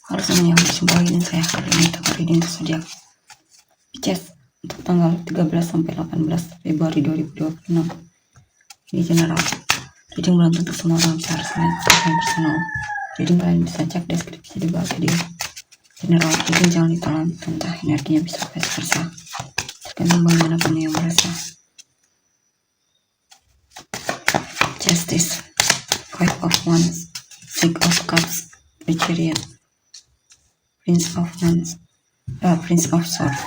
Halo semuanya, berjumpa lagi dengan saya kali ini untuk reading zodiak Pisces untuk tanggal 13 sampai 18 Februari 2026. Ini general. Reading belum tentu semua orang bisa resmi dan personal. Reading kalian bisa cek deskripsi di bawah video. General, reading jangan ditelan, entah energinya bisa vice versa. Tergantung bagaimanapun yang merasa. Justice, Five of Wands, Six of Cups, The Chariot, Prince of Wands, Prince of Swords.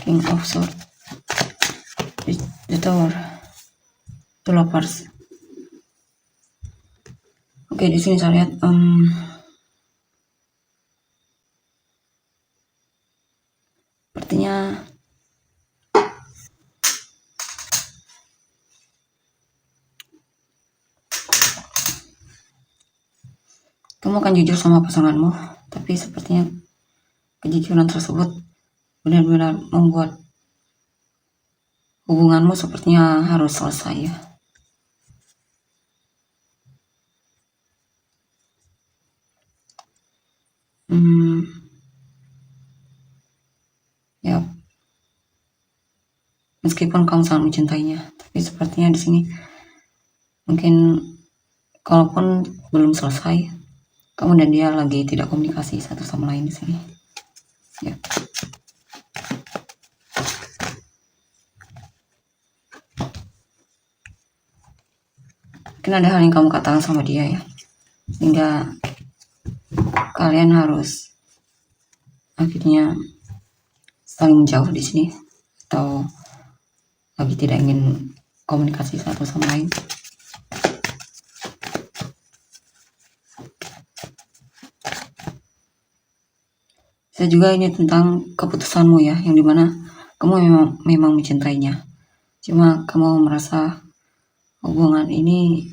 King of Swords, the Tower, the Lovers. Oke, di sini saya lihat sepertinya kamu akan jujur sama pasanganmu, tapi sepertinya kejujuran tersebut benar-benar membuat hubunganmu sepertinya harus selesai ya. Ya, meskipun kamu sangat mencintainya, tapi sepertinya di sini mungkin kalaupun belum selesai, kamu dan dia lagi tidak komunikasi satu sama lain di sini. Ya. Mungkin ada hal yang kamu katakan sama dia ya, sehingga kalian harus akhirnya saling menjauh di sini, atau lagi tidak ingin komunikasi satu sama lain. Bisa juga ini tentang keputusanmu ya, yang dimana kamu memang mencintainya, cuma kamu merasa hubungan ini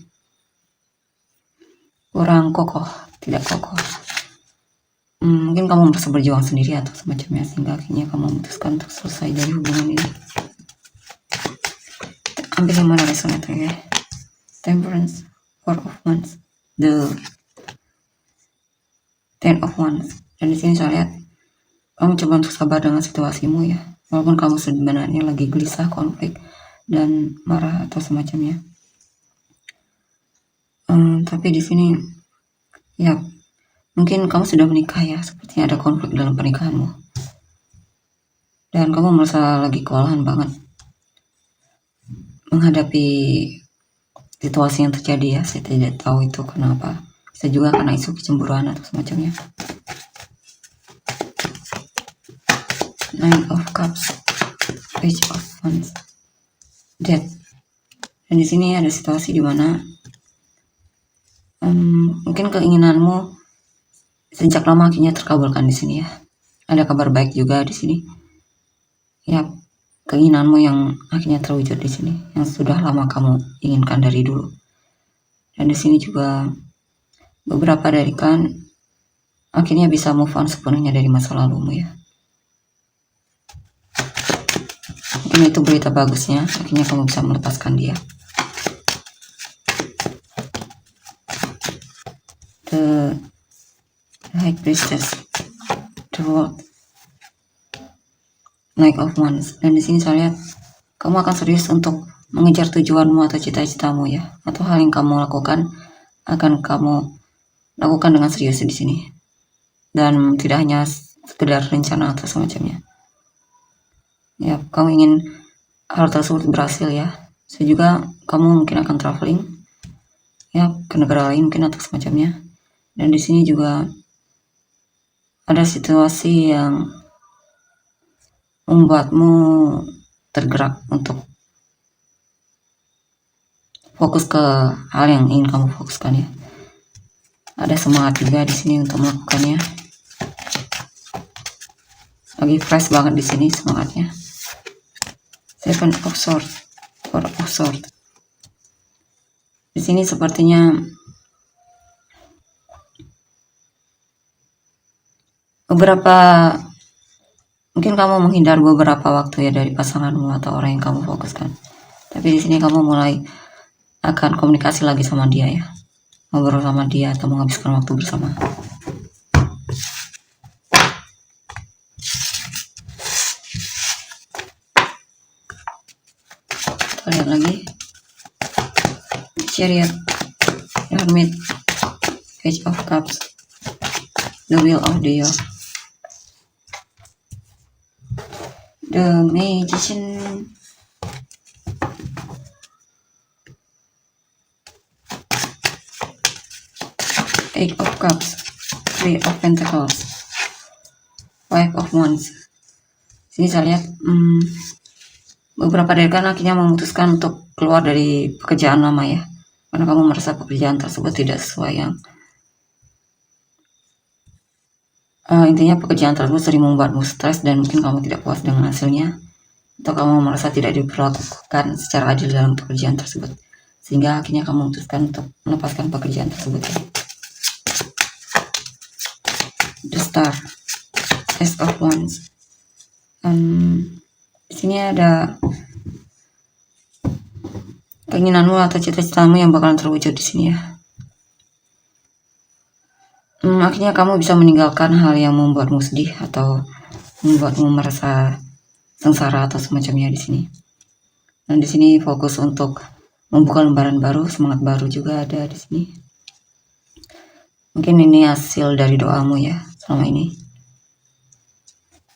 kurang kokoh, tidak kokoh. Mungkin kamu merasa berjuang sendiri atau semacamnya, sehingga akhirnya kamu memutuskan untuk selesai dari hubungan ini. Ambil yang mana resonate ya. Temperance, Four of Wands, the Ten of Wands. Dan di sini saya lihat kamu coba untuk sabar dengan situasimu ya, walaupun kamu sebenarnya lagi gelisah, konflik, dan marah atau semacamnya. Tapi di sini ya mungkin kamu sudah menikah ya, sepertinya ada konflik dalam pernikahanmu, dan kamu merasa lagi kewalahan banget menghadapi situasi yang terjadi ya. Saya tidak tahu itu kenapa, bisa juga karena isu kecemburuan atau semacamnya. Nine of Cups, Page of Wands, Death. Dan di sini ada situasi di mana mungkin keinginanmu sejak lama akhirnya terkabulkan di sini ya. Ada kabar baik juga di sini. Ya, keinginanmu yang akhirnya terwujud di sini, yang sudah lama kamu inginkan dari dulu. Dan di sini juga beberapa dari kan akhirnya bisa move on sepenuhnya dari masa lalumu ya. Mungkin itu berita bagusnya, akhirnya kamu bisa melepaskan dia. The High Priestess, the World, Knight of Wands. Dan di sini saya lihat kamu akan serius untuk mengejar tujuanmu atau cita-citamu ya, atau hal yang kamu lakukan akan kamu lakukan dengan serius di sini, dan tidak hanya sekedar rencana atau semacamnya. Ya, kamu ingin hal tersebut berhasil ya. Saya juga kamu mungkin akan traveling ya ke negara lain mungkin atau semacamnya. Dan di sini juga ada situasi yang membuatmu tergerak untuk fokus ke hal yang ingin kamu fokuskan ya. Ada semangat juga di sini untuk melakukannya. Lagi fresh banget di sini semangatnya. Seven of Swords, Four of Swords, Di sini sepertinya mungkin kamu menghindar beberapa waktu ya dari pasanganmu atau orang yang kamu fokuskan. Tapi di sini kamu mulai akan komunikasi lagi sama dia ya, ngobrol sama dia atau menghabiskan waktu bersama. Kita lihat lagi. Chariot, Hermit, Page of Cups, the Wheel of the Year, the Magician, Eight of Cups, Three of Pentacles, Five of Wands. Sini saya lihat beberapa dari kalian akhirnya memutuskan untuk keluar dari pekerjaan lama ya, karena kamu merasa pekerjaan tersebut tidak sesuai yang intinya pekerjaan tersebut sering membuatmu stres dan mungkin kamu tidak puas dengan hasilnya, atau kamu merasa tidak diperlakukan secara adil dalam pekerjaan tersebut, sehingga akhirnya kamu memutuskan untuk melepaskan pekerjaan tersebut ya. The Star, Ace of Wands. Di sini ada keinginanmu atau cita-citamu yang bakalan terwujud di sini ya. Akhirnya kamu bisa meninggalkan hal yang membuatmu sedih atau membuatmu merasa sengsara atau semacamnya di sini. Dan di sini fokus untuk membuka lembaran baru, semangat baru juga ada di sini. Mungkin ini hasil dari doamu ya selama ini.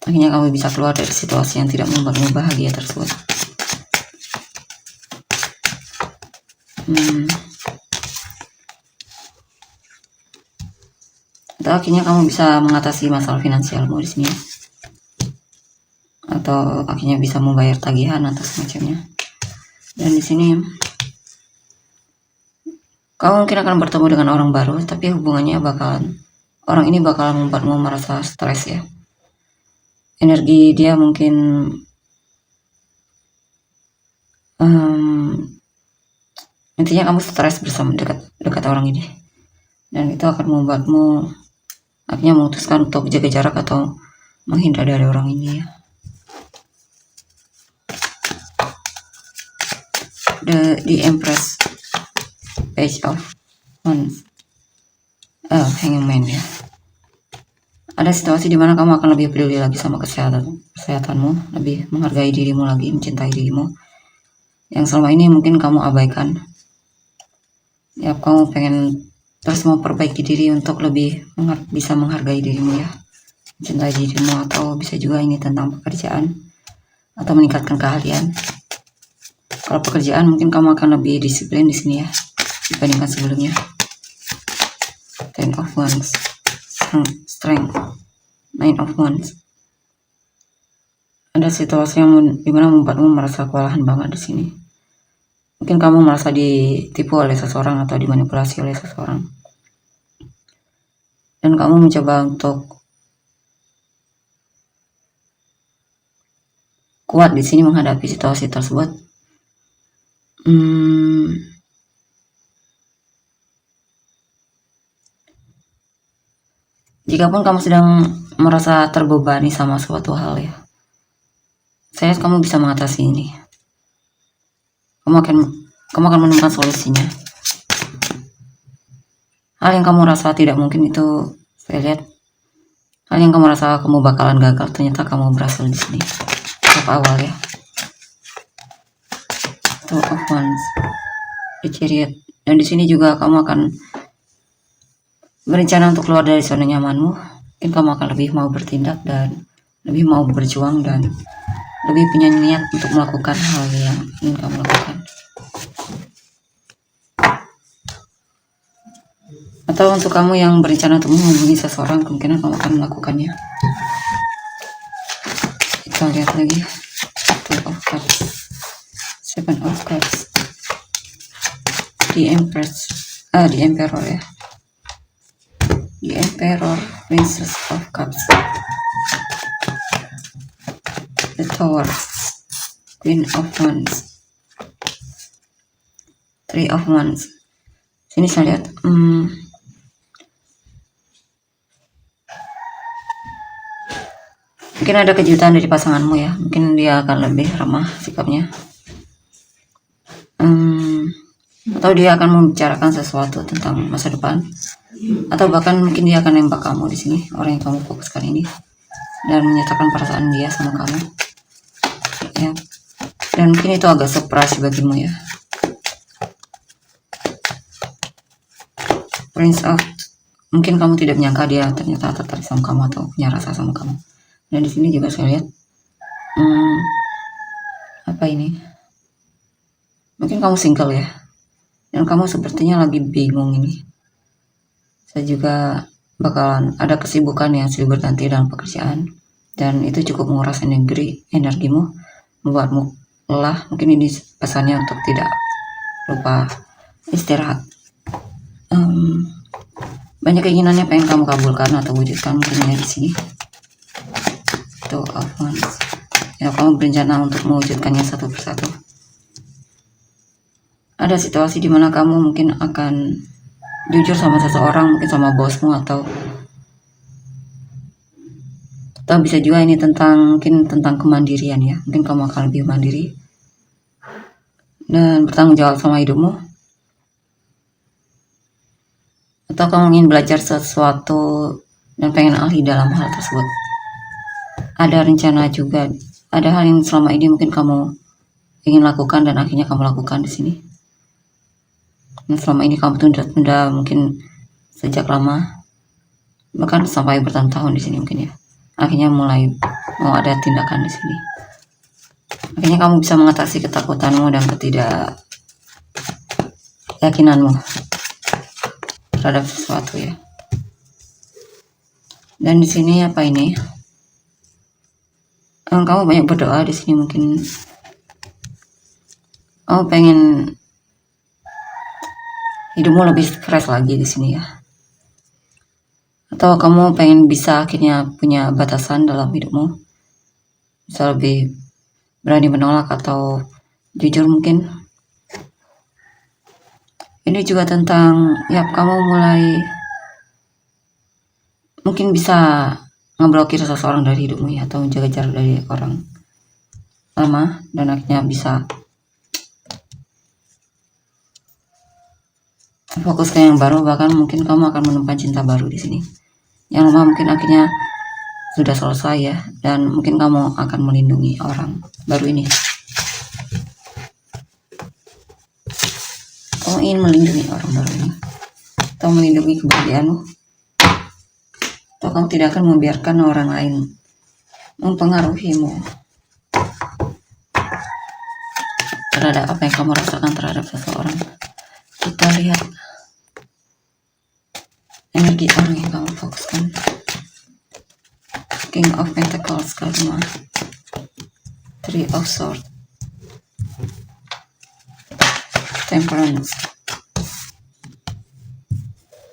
Akhirnya kamu bisa keluar dari situasi yang tidak membuatmu bahagia tersebut. Atau akhirnya kamu bisa mengatasi masalah finansialmu di sini, atau akhirnya bisa membayar tagihan atau semacamnya. Dan di sini kamu mungkin akan bertemu dengan orang baru, tapi hubungannya orang ini bakalan membuatmu merasa stres ya. Energi dia mungkin intinya kamu stres bersama dekat orang ini, dan itu akan membuatmu akhirnya memutuskan untuk jaga jarak atau menghindar dari orang ini ya. The Empress, Page of Wands, Hangman ya. Ada situasi dimana kamu akan lebih peduli lagi sama kesehatanmu, lebih menghargai dirimu lagi, mencintai dirimu yang selama ini mungkin kamu abaikan ya. Kamu pengen terus memperbaiki diri untuk lebih bisa menghargai dirimu ya, mencintai dirimu, atau bisa juga ini tentang pekerjaan atau meningkatkan keahlian. Kalau pekerjaan mungkin kamu akan lebih disiplin di sini ya dibandingkan sebelumnya. Ten of Wands, Strength, Nine of Wands. Ada situasi yang dimana membuatmu merasa kewalahan banget di sini. Mungkin kamu merasa ditipu oleh seseorang atau dimanipulasi oleh seseorang, dan kamu mencoba untuk kuat di sini menghadapi situasi tersebut. Jikapun kamu sedang merasa terbebani sama suatu hal ya, saya kamu bisa mengatasi ini. Kamu akan menemukan solusinya. Hal yang kamu rasa tidak mungkin itu, saya lihat hal yang kamu rasa kamu bakalan gagal, ternyata kamu berhasil di sini. Tahap awal ya. Two of Wands, The Chariot. Dan di sini juga kamu akan berencana untuk keluar dari zona nyamanmu. Mungkin kamu akan lebih mau bertindak dan lebih mau berjuang dan lebih punya niat untuk melakukan hal yang ingin kamu lakukan. Atau untuk kamu yang berencana untuk menghubungi seseorang, kemungkinan kamu akan melakukannya. Kita lihat lagi. Two of Cups, Seven of Cups, The Emperor ya. The Emperor, Princess of Cups, The Tower, Queen of Wands, Three of Wands, Sini saya lihat, mungkin ada kejutan dari pasanganmu ya. Mungkin dia akan lebih ramah sikapnya. Atau dia akan membicarakan sesuatu tentang masa depan. Atau bahkan mungkin dia akan nembak kamu di sini, orang yang kamu fokuskan ini, dan menyatakan perasaan dia sama kamu. Ya. Dan mungkin itu agak surprise bagimu ya. Prince of, mungkin kamu tidak menyangka dia ternyata tertarik sama kamu atau punya rasa sama kamu. Dan di sini juga saya lihat, apa ini? Mungkin kamu single ya, dan kamu sepertinya lagi bingung ini. Saya juga bakalan ada kesibukan yang silih berganti dalam pekerjaan, dan itu cukup menguras energimu, membuatmu lelah. Mungkin ini pesannya untuk tidak lupa istirahat. Banyak keinginannya pengen kamu kabulkan atau wujudkan mungkin di sini. Itu ya, kamu berencana untuk mewujudkannya satu persatu. Ada situasi di mana kamu mungkin akan jujur sama seseorang, mungkin sama bosmu, atau bisa juga ini mungkin tentang kemandirian ya. Mungkin kamu akan lebih mandiri dan bertanggung jawab sama hidupmu, atau kamu ingin belajar sesuatu dan pengen ahli dalam hal tersebut. Ada rencana juga, ada hal yang selama ini mungkin kamu ingin lakukan dan akhirnya kamu lakukan di sini. Dan selama ini kamu tunda-tunda mungkin sejak lama, bahkan sampai bertahun-tahun di sini mungkin ya. Akhirnya mulai mau ada tindakan di sini. Akhirnya kamu bisa mengatasi ketakutanmu dan ketidakyakinanmu terhadap sesuatu ya. Dan di sini apa ini? Kamu banyak berdoa di sini, mungkin kamu pengen hidupmu lebih fresh lagi di sini ya. Atau kamu pengen bisa akhirnya punya batasan dalam hidupmu, bisa lebih berani menolak atau jujur mungkin. Ini juga tentang ya, kamu mulai mungkin bisa ngeblokir seseorang dari hidupmu ya, atau menjaga jarak dari orang lama, dan akhirnya bisa fokus ke yang baru. Bahkan mungkin kamu akan menemukan cinta baru di sini. Yang lama mungkin akhirnya sudah selesai ya, dan mungkin kamu akan melindungi orang baru ini. Kamu ingin melindungi orang baru ini, atau melindungi kebahagiaanmu, atau kamu tidak akan membiarkan orang lain mempengaruhimu terhadap apa yang kamu rasakan terhadap seseorang. Kita lihat energi orang yang kamu fokuskan. King of Pentacles, karma, Three of Swords, Temperance.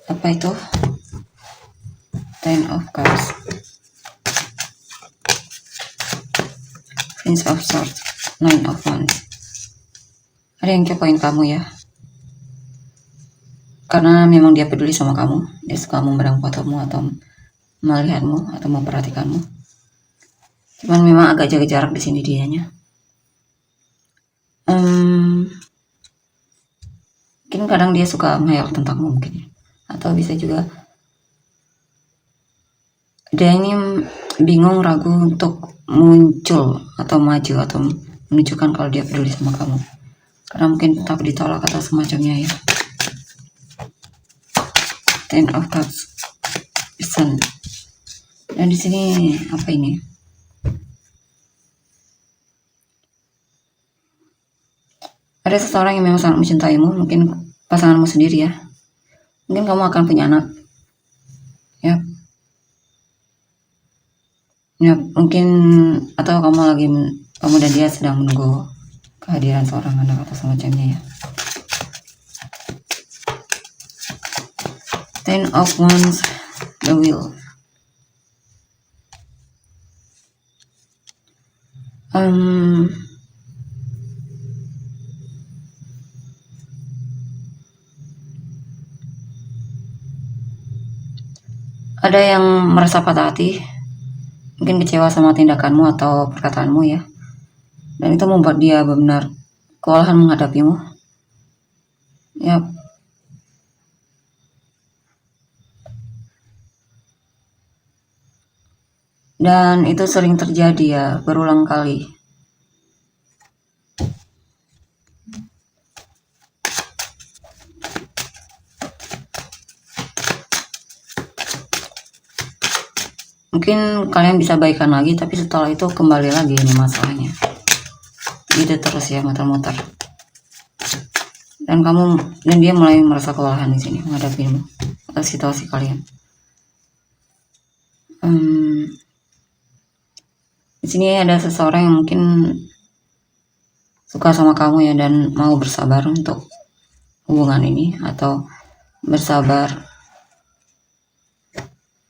Apa itu? Ten of Cups, Prince of Swords, Nine of Wands. Ada yang kepoin kamu ya, karena memang dia peduli sama kamu. Dia suka memandang fotomu atau melihatmu atau memperhatikanmu. Cuman memang agak jaga jarak di sini dianya. Mungkin kadang dia suka ngayal tentangmu mungkin, atau bisa juga dia ini bingung, ragu untuk muncul atau maju atau menunjukkan kalau dia peduli sama kamu, karena mungkin takut ditolak atau semacamnya ya. Ten of Cups, Sun. Dan di sini apa ini? Ada seseorang yang memang sangat mencintaimu, mungkin pasanganmu sendiri ya. Mungkin kamu akan punya anak. Ya. Ya, mungkin, atau kamu dan dia sedang menunggu kehadiran seorang anak atau semacamnya ya. Ten of Wands, the Wheel. Ada yang merasa patah hati, mungkin kecewa sama tindakanmu atau perkataanmu ya, dan itu membuat dia benar-benar kewalahan menghadapimu ya. Dan itu sering terjadi ya, berulang kali. Mungkin kalian bisa baikan lagi, tapi setelah itu kembali lagi ini masalahnya. Gitu terus ya, muter-muter. Dan dia mulai merasa kewalahan di sini menghadapimu atau situasi kalian. Di sini ada seseorang yang mungkin suka sama kamu ya, dan mau bersabar untuk hubungan ini, atau bersabar.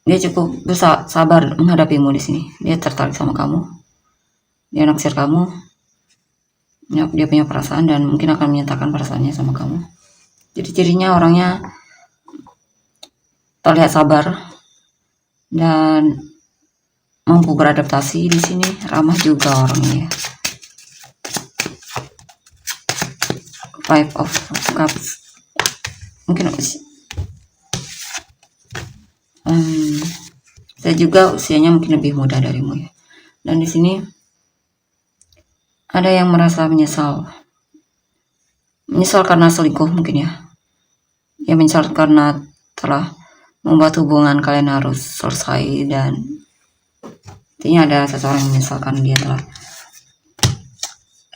Dia cukup sabar menghadapimu di sini. Dia tertarik sama kamu, dia naksir kamu, dia punya perasaan dan mungkin akan menyatakan perasaannya sama kamu. Jadi cirinya orangnya terlihat sabar dan mampu beradaptasi di sini, ramah juga orangnya. Five of Cups, mungkin saya juga usianya mungkin lebih muda darimu ya. Dan di sini ada yang merasa menyesal karena selingkuh mungkin ya. Ya, menyesal karena telah membuat hubungan kalian harus selesai, dan intinya ada seseorang yang menyesalkan dia telah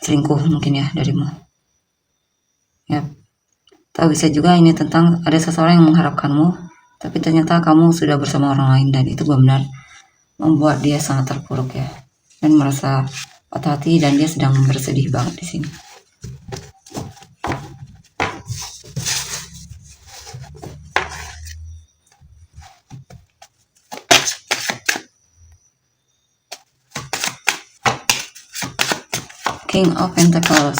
selingkuh mungkin ya darimu ya. Tahu bisa juga ini tentang ada seseorang yang mengharapkanmu, tapi ternyata kamu sudah bersama orang lain, dan itu benar-benar membuat dia sangat terpuruk ya, dan merasa patah hati, dan dia sedang bersedih banget di sini. King of Pentacles,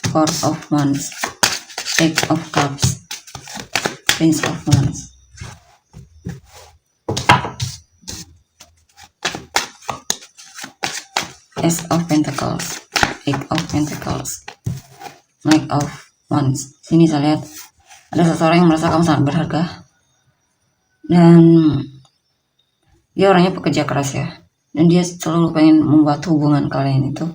Four of Wands, Eight of Cups, Prince of Wands. Ace of Pentacles, Eight of Pentacles, Knight of Wands. Sini saya lihat ada seseorang yang merasa kamu sangat berharga, dan dia orangnya pekerja keras ya, dan dia selalu pengen membuat hubungan kalian itu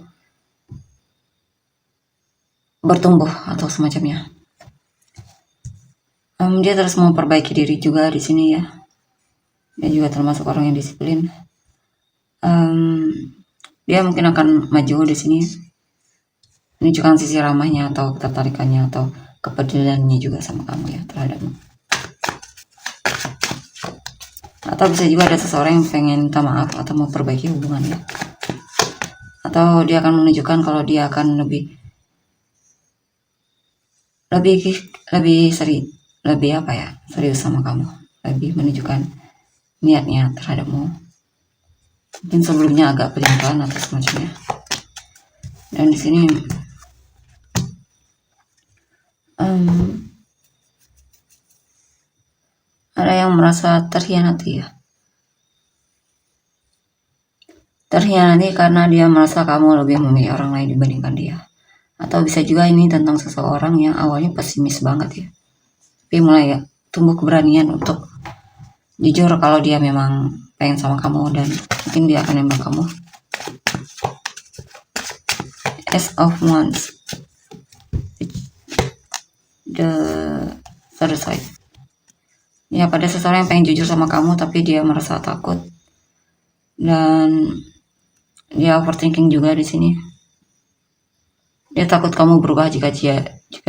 bertumbuh atau semacamnya. Dia terus memperbaiki diri juga di sini ya. Dia juga termasuk orang yang disiplin. Dia mungkin akan maju di sini, menunjukkan sisi ramahnya atau ketertarikannya atau kepeduliannya juga sama kamu ya, terhadapmu. Atau bisa juga ada seseorang yang pengen minta maaf atau memperbaiki hubungannya, atau dia akan menunjukkan kalau dia akan lebih serius sama kamu, lebih menunjukkan niatnya terhadapmu. Mungkin sebelumnya agak pelin-pelan atau semacamnya. Dan di sini ada yang merasa terhianati ya. Terhianati karena dia merasa kamu lebih memilih orang lain dibandingkan dia. Atau bisa juga ini tentang seseorang yang awalnya pesimis banget ya, tapi mulai ya tumbuh keberanian untuk jujur kalau dia memang pengen sama kamu, dan mungkin dia akan nembak kamu. Ace of Wands, the third side. Ya, pada seseorang yang pengen jujur sama kamu, tapi dia merasa takut, dan dia overthinking juga di sini. Dia takut kamu berubah jika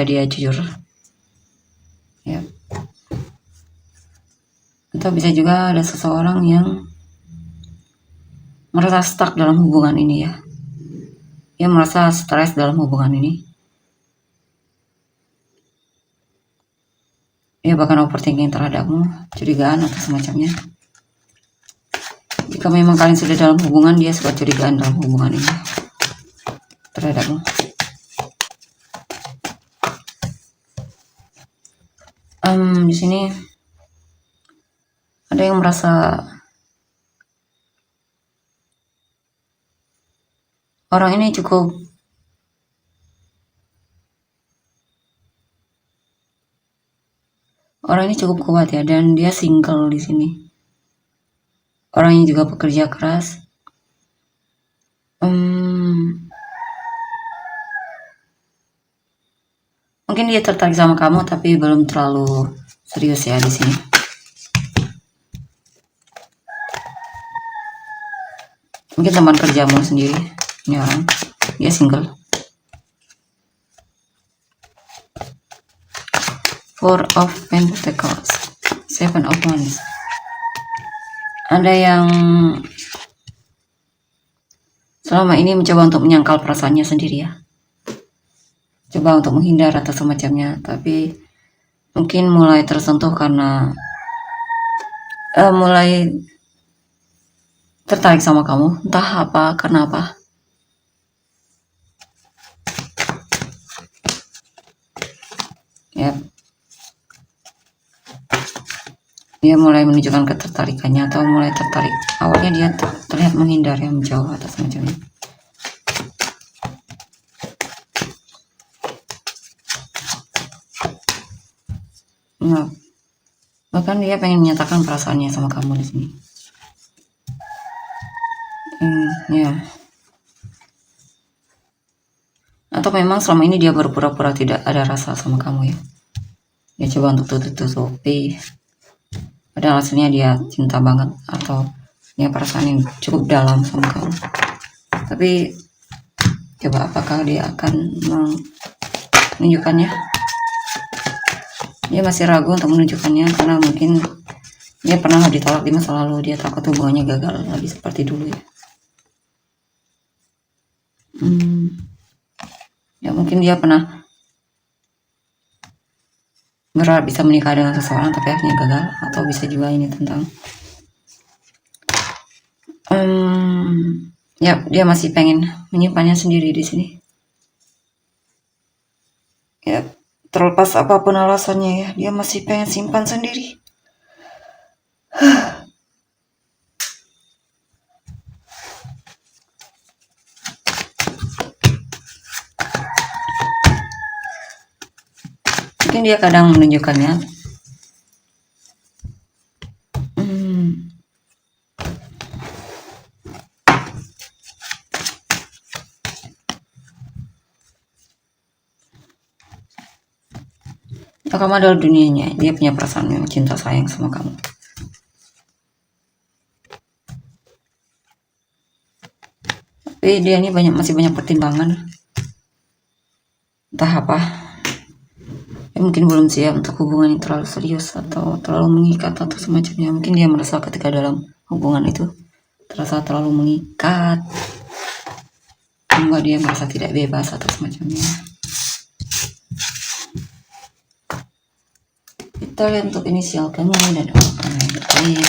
dia jujur ya. Atau bisa juga ada seseorang yang merasa stuck dalam hubungan ini ya. Dia merasa stres dalam hubungan ini. Dia bahkan overthinking terhadapmu, curigaan atau semacamnya. Jika memang kalian sudah dalam hubungan, dia suka curigaan dalam hubungan ini terhadapmu. Di sini Ada yang merasa orang ini cukup kuat ya, dan dia single di sini. Orangnya juga pekerja keras. Mungkin dia tertarik sama kamu tapi belum terlalu serius ya di sini. Mungkin teman kerjamu sendiri. Ini orang, dia single. Four of Pentacles, Seven of Wands. Ada yang selama ini mencoba untuk menyangkal perasaannya sendiri ya, coba untuk menghindar atau semacamnya, tapi mungkin mulai tersentuh karena mulai tertarik sama kamu, entah apa, karena apa. Ya, dia mulai menunjukkan ketertarikannya atau mulai tertarik. Awalnya dia terlihat menghindar ya, menjauh atau semacamnya. Nah, bahkan dia pengen menyatakan perasaannya sama kamu di sini. Ya. Atau memang selama ini dia berpura-pura tidak ada rasa sama kamu ya. Dia coba untuk tutup-tutupi. Padahal aslinya dia cinta banget atau dia perasaan yang cukup dalam sama kamu. Tapi coba apakah dia akan menunjukkannya? Dia masih ragu untuk menunjukkannya karena mungkin dia pernah ditolak di masa lalu. Dia takut hubungannya gagal lagi seperti dulu ya. Ya mungkin dia pernah berharap bisa menikah dengan seseorang tapi akhirnya gagal, atau bisa juga ini tentang ya dia masih pengen menyimpannya sendiri di sini. Ya terlepas apapun alasannya ya, dia masih pengen simpan sendiri. Mungkin dia kadang menunjukkannya. Kamu adalah dunianya, dia punya perasaan yang cinta sayang sama kamu. Tapi dia ini masih banyak pertimbangan. Entah apa. Ya, mungkin belum siap untuk hubungan yang terlalu serius atau terlalu mengikat atau semacamnya. Mungkin dia merasa ketika dalam hubungan itu terasa terlalu mengikat. Enggak, dia merasa tidak bebas atau semacamnya. Kita lihat untuk inisial kamu dan orang yang terkait.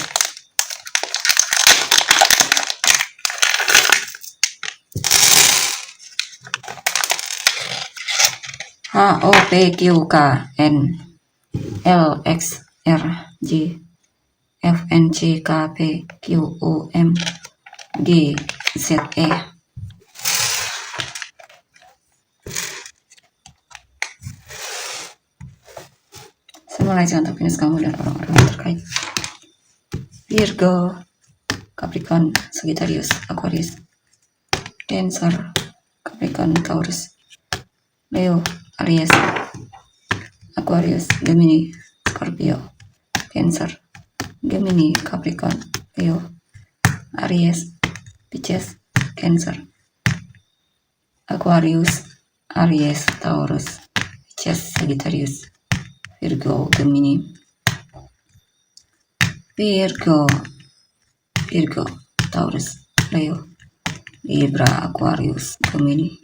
HOPQKNLXRJFNCKPQUMGZE. Simulasi untuk finish kamu dan orang-orang terkait. Virgo, Capricorn, Sagittarius, Aquarius, Cancer, Capricorn, Taurus, Leo, Aries, Aquarius, Gemini, Scorpio, Cancer, Gemini, Capricorn, Leo, Aries, Pisces, Cancer, Aquarius, Aries, Taurus, Pisces, Sagittarius, Virgo, Gemini, Virgo, Taurus, Leo, Libra, Aquarius, Gemini,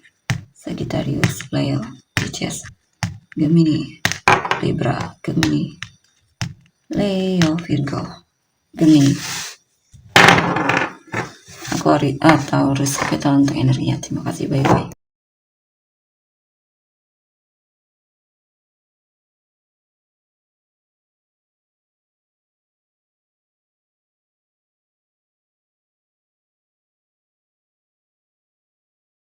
Sagittarius, Leo, Pisces, Gemini, Libra, Gemini, Leo, Virgo, Gemini, Aquarius, Taurus. Kita untuk energinya. Terima kasih, bye-bye.